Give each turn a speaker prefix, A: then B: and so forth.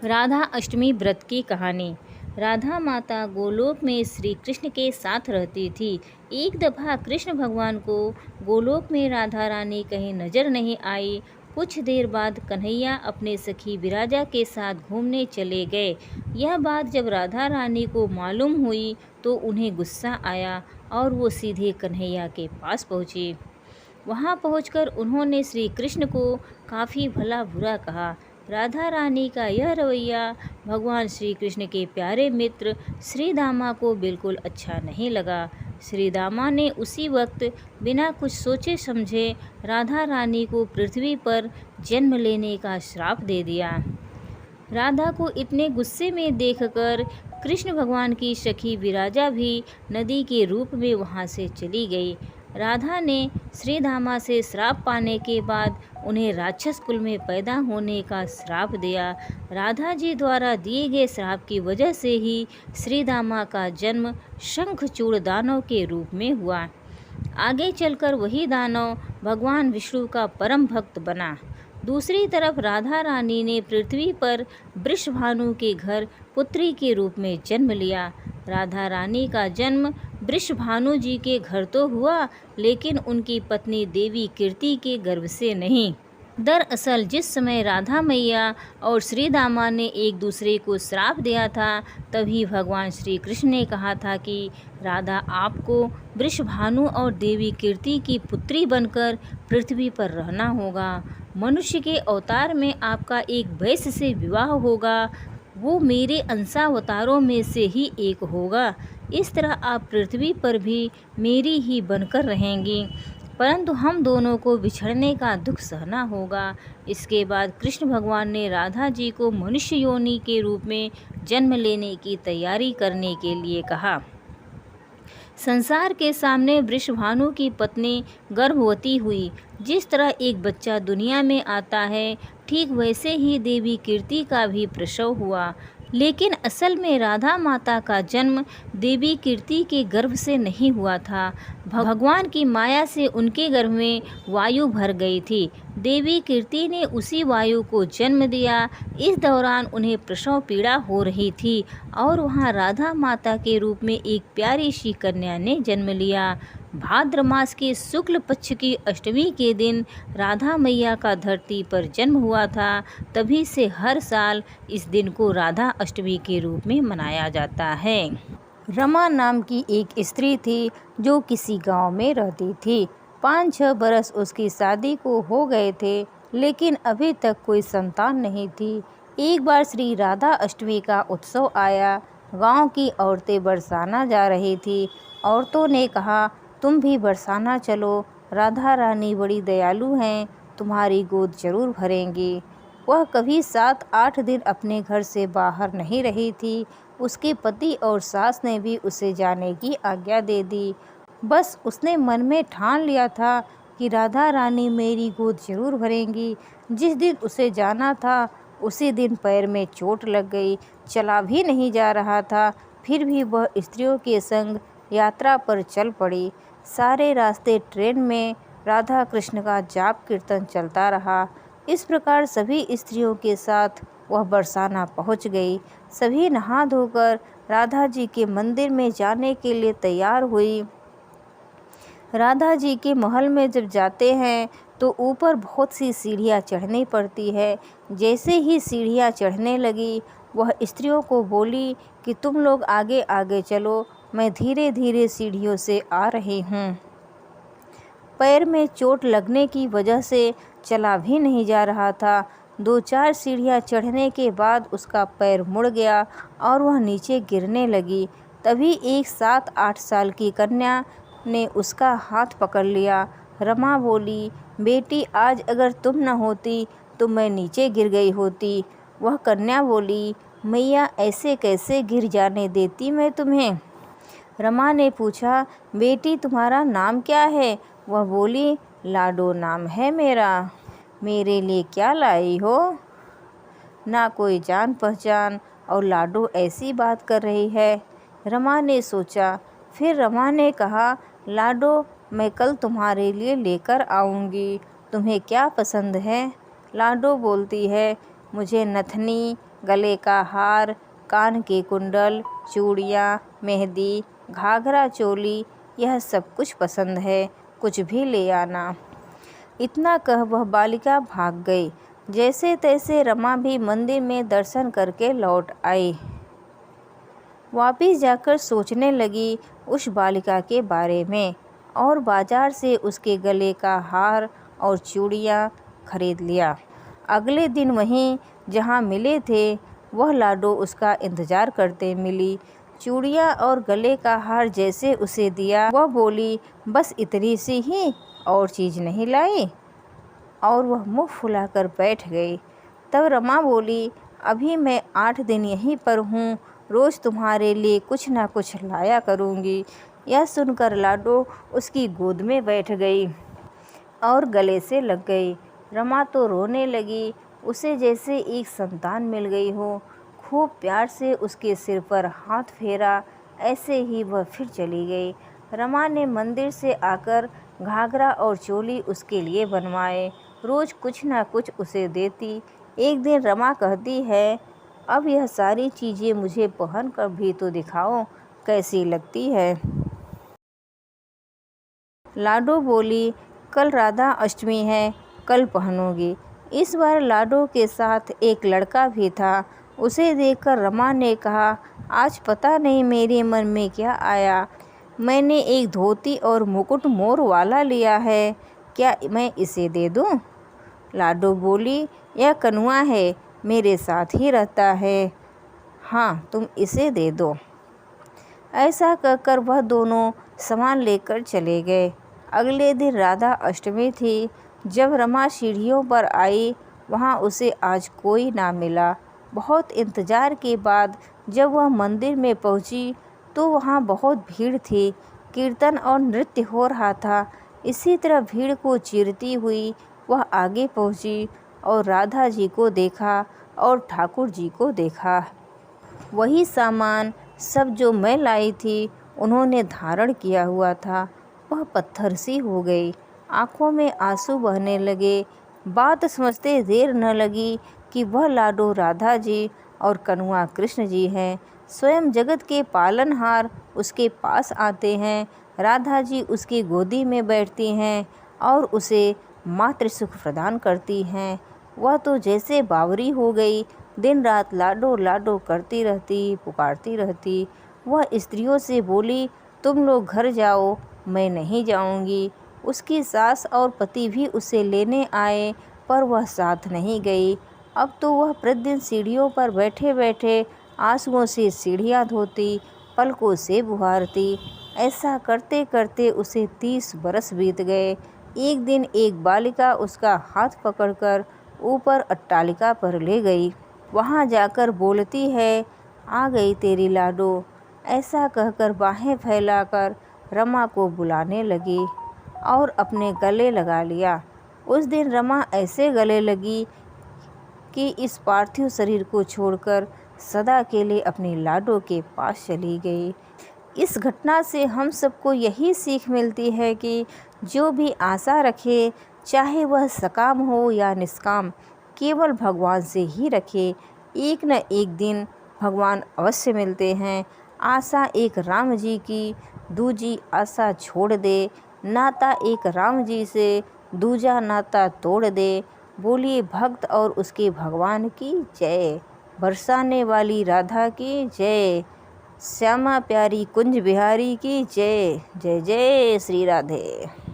A: राधा अष्टमी व्रत की कहानी। राधा माता गोलोक में श्री कृष्ण के साथ रहती थी। एक दफ़ा कृष्ण भगवान को गोलोक में राधा रानी कहीं नज़र नहीं आई। कुछ देर बाद कन्हैया अपने सखी विराजा के साथ घूमने चले गए। यह बात जब राधा रानी को मालूम हुई तो उन्हें गुस्सा आया और वो सीधे कन्हैया के पास पहुँची। वहाँ पहुंचकर उन्होंने श्री कृष्ण को काफ़ी भला बुरा कहा। राधा रानी का यह रवैया भगवान श्री कृष्ण के प्यारे मित्र श्री दामा को बिल्कुल अच्छा नहीं लगा। श्री दामा ने उसी वक्त बिना कुछ सोचे समझे राधा रानी को पृथ्वी पर जन्म लेने का श्राप दे दिया। राधा को इतने गुस्से में देखकर कृष्ण भगवान की सखी विराजा भी नदी के रूप में वहाँ से चली गई। राधा ने श्रीधामा से श्राप पाने के बाद उन्हें राक्षस कुल में पैदा होने का श्राप दिया। राधा जी द्वारा दिए गए श्राप की वजह से ही श्रीधामा का जन्म शंखचूड़ दानव के रूप में हुआ। आगे चलकर वही दानव भगवान विष्णु का परम भक्त बना। दूसरी तरफ राधा रानी ने पृथ्वी पर वृषभानु के घर पुत्री के रूप में जन्म लिया। राधा रानी का जन्म वृषभानु जी के घर तो हुआ, लेकिन उनकी पत्नी देवी कीर्ति के गर्भ से नहीं। दरअसल जिस समय राधा मैया और श्री दामा ने एक दूसरे को श्राप दिया था, तभी भगवान श्री कृष्ण ने कहा था कि राधा आपको वृषभानु और देवी कीर्ति की पुत्री बनकर पृथ्वी पर रहना होगा। मनुष्य के अवतार में आपका एक वैश्य से विवाह होगा, वो मेरे अंशावतारों में से ही एक होगा। इस तरह आप पृथ्वी पर भी मेरी ही बनकर रहेंगी, परंतु हम दोनों को बिछड़ने का दुख सहना होगा। इसके बाद कृष्ण भगवान ने राधा जी को मनुष्य योनि के रूप में जन्म लेने की तैयारी करने के लिए कहा। संसार के सामने वृषभानु की पत्नी गर्भवती हुई। जिस तरह एक बच्चा दुनिया में आता है, ठीक वैसे ही देवी कीर्ति का भी प्रसव हुआ। लेकिन असल में राधा माता का जन्म देवी कीर्ति के गर्भ से नहीं हुआ था। भगवान की माया से उनके गर्भ में वायु भर गई थी। देवी कीर्ति ने उसी वायु को जन्म दिया। इस दौरान उन्हें प्रसव पीड़ा हो रही थी और वहाँ राधा माता के रूप में एक प्यारी सी कन्या ने जन्म लिया। भाद्र मास के शुक्ल पक्ष की अष्टमी के दिन राधा मैया का धरती पर जन्म हुआ था। तभी से हर साल इस दिन को राधा अष्टमी के रूप में मनाया जाता है। रमा नाम की एक स्त्री थी जो किसी गांव में रहती थी। 5-6 बरस उसकी शादी को हो गए थे, लेकिन अभी तक कोई संतान नहीं थी। एक बार श्री राधा अष्टमी का उत्सव आया। गांव की औरतें बरसाना जा रही थी। औरतों ने कहा, तुम भी बरसाना चलो, राधा रानी बड़ी दयालु हैं, तुम्हारी गोद जरूर भरेंगी। वह कभी 7-8 दिन अपने घर से बाहर नहीं रही थी। उसके पति और सास ने भी उसे जाने की आज्ञा दे दी। बस उसने मन में ठान लिया था कि राधा रानी मेरी गोद जरूर भरेंगी। जिस दिन उसे जाना था, उसी दिन पैर में चोट लग गई, चला भी नहीं जा रहा था। फिर भी वह स्त्रियों के संग यात्रा पर चल पड़ी। सारे रास्ते ट्रेन में राधा कृष्ण का जाप कीर्तन चलता रहा। इस प्रकार सभी स्त्रियों के साथ वह बरसाना पहुंच गई। सभी नहा धोकर राधा जी के मंदिर में जाने के लिए तैयार हुई। राधा जी के महल में जब जाते हैं तो ऊपर बहुत सी सीढ़ियाँ चढ़नी पड़ती है। जैसे ही सीढ़ियाँ चढ़ने लगी, वह स्त्रियों को बोली कि तुम लोग आगे आगे चलो, मैं धीरे धीरे सीढ़ियों से आ रही हूँ। पैर में चोट लगने की वजह से चला भी नहीं जा रहा था। 2-4 सीढ़ियाँ चढ़ने के बाद उसका पैर मुड़ गया और वह नीचे गिरने लगी। तभी एक 7-8 साल की कन्या ने उसका हाथ पकड़ लिया। रमा बोली, बेटी आज अगर तुम न होती तो मैं नीचे गिर गई होती। वह कन्या बोली, मैया ऐसे कैसे गिर जाने देती मैं तुम्हें। रमा ने पूछा, बेटी तुम्हारा नाम क्या है। वह बोली, लाडो नाम है मेरा। मेरे लिए क्या लाई हो। ना कोई जान पहचान और लाडो ऐसी बात कर रही है। रमा ने सोचा। फिर रमा ने कहा, लाडो मैं कल तुम्हारे लिए लेकर आऊँगी, तुम्हें क्या पसंद है। लाडो बोलती है, मुझे नथनी, गले का हार, कान के कुंडल, चूड़ियाँ, मेहंदी, घाघरा चोली, यह सब कुछ पसंद है, कुछ भी ले आना। इतना कह वह बालिका भाग गई। जैसे तैसे रमा भी मंदिर में दर्शन करके लौट आई। वापिस जाकर सोचने लगी उस बालिका के बारे में और बाजार से उसके गले का हार और चूड़ियाँ खरीद लिया। अगले दिन वहीं जहाँ मिले थे वह लाडो उसका इंतज़ार करते मिली। चूड़ियाँ और गले का हार जैसे उसे दिया, वह बोली, बस इतनी सी ही, और चीज़ नहीं लाई? और वह मुँह फुलाकर बैठ गई। तब रमा बोली, अभी मैं 8 दिन यहीं पर हूँ, रोज़ तुम्हारे लिए कुछ ना कुछ लाया करूँगी। यह सुनकर लाडो उसकी गोद में बैठ गई और गले से लग गई। रमा तो रोने लगी, उसे जैसे एक संतान मिल गई हो। खूब प्यार से उसके सिर पर हाथ फेरा, ऐसे ही वह फिर चली गई। रमा ने मंदिर से आकर घाघरा और चोली उसके लिए बनवाए, रोज़ कुछ ना कुछ उसे देती। एक दिन रमा कहती है, अब यह सारी चीज़ें मुझे पहन कर भी तो दिखाओ, कैसी लगती है। लाडो बोली, कल राधा अष्टमी है, कल पहनूंगी। इस बार लाडो के साथ एक लड़का भी था। उसे देखकर रमा ने कहा, आज पता नहीं मेरे मन में क्या आया, मैंने एक धोती और मुकुट मोर वाला लिया है, क्या मैं इसे दे दूं? लाडो बोली, यह कनुआ है, मेरे साथ ही रहता है, हाँ तुम इसे दे दो। ऐसा कहकर वह दोनों सामान लेकर चले गए। अगले दिन राधा अष्टमी थी। जब रमा सीढ़ियों पर आई, वहाँ उसे आज कोई ना मिला। बहुत इंतज़ार के बाद जब वह मंदिर में पहुँची तो वहाँ बहुत भीड़ थी। कीर्तन और नृत्य हो रहा था। इसी तरह भीड़ को चीरती हुई वह आगे पहुँची और राधा जी को देखा और ठाकुर जी को देखा। वही सामान सब जो मैं लाई थी उन्होंने धारण किया हुआ था। वह पत्थर सी हो गई, आँखों में आंसू बहने लगे। बात समझते देर न लगी कि वह लाडो राधा जी और कनुआ कृष्ण जी हैं। स्वयं जगत के पालनहार उसके पास आते हैं। राधा जी उसकी गोदी में बैठती हैं और उसे मातृ सुख प्रदान करती हैं। वह तो जैसे बावरी हो गई, दिन रात लाडो लाडो करती रहती, पुकारती रहती। वह स्त्रियों से बोली, तुम लोग घर जाओ, मैं नहीं जाऊंगी। उसकी सास और पति भी उसे लेने आए पर वह साथ नहीं गई। अब तो वह प्रतिदिन सीढ़ियों पर बैठे बैठे आंसुओं से सीढ़ियाँ धोती, पलकों से बुहारती। ऐसा करते करते उसे 30 बरस बीत गए। एक दिन एक बालिका उसका हाथ पकड़कर ऊपर अट्टालिका पर ले गई। वहाँ जाकर बोलती है, आ गई तेरी लाडो। ऐसा कहकर बाहें फैलाकर रमा को बुलाने लगी और अपने गले लगा लिया। उस दिन रमा ऐसे गले लगी कि इस पार्थिव शरीर को छोड़कर सदा के लिए अपनी लाडो के पास चली गई। इस घटना से हम सबको यही सीख मिलती है कि जो भी आशा रखे, चाहे वह सकाम हो या निष्काम, केवल भगवान से ही रखे। एक न एक दिन भगवान अवश्य मिलते हैं। आशा एक राम जी की, दूजी आशा छोड़ दे। नाता एक राम जी से, दूजा नाता तोड़ दे। बोलिए भक्त और उसके भगवान की जय। बरसाने वाली राधा की जय। श्यामा प्यारी कुंज बिहारी की जय। जय जय श्री राधे।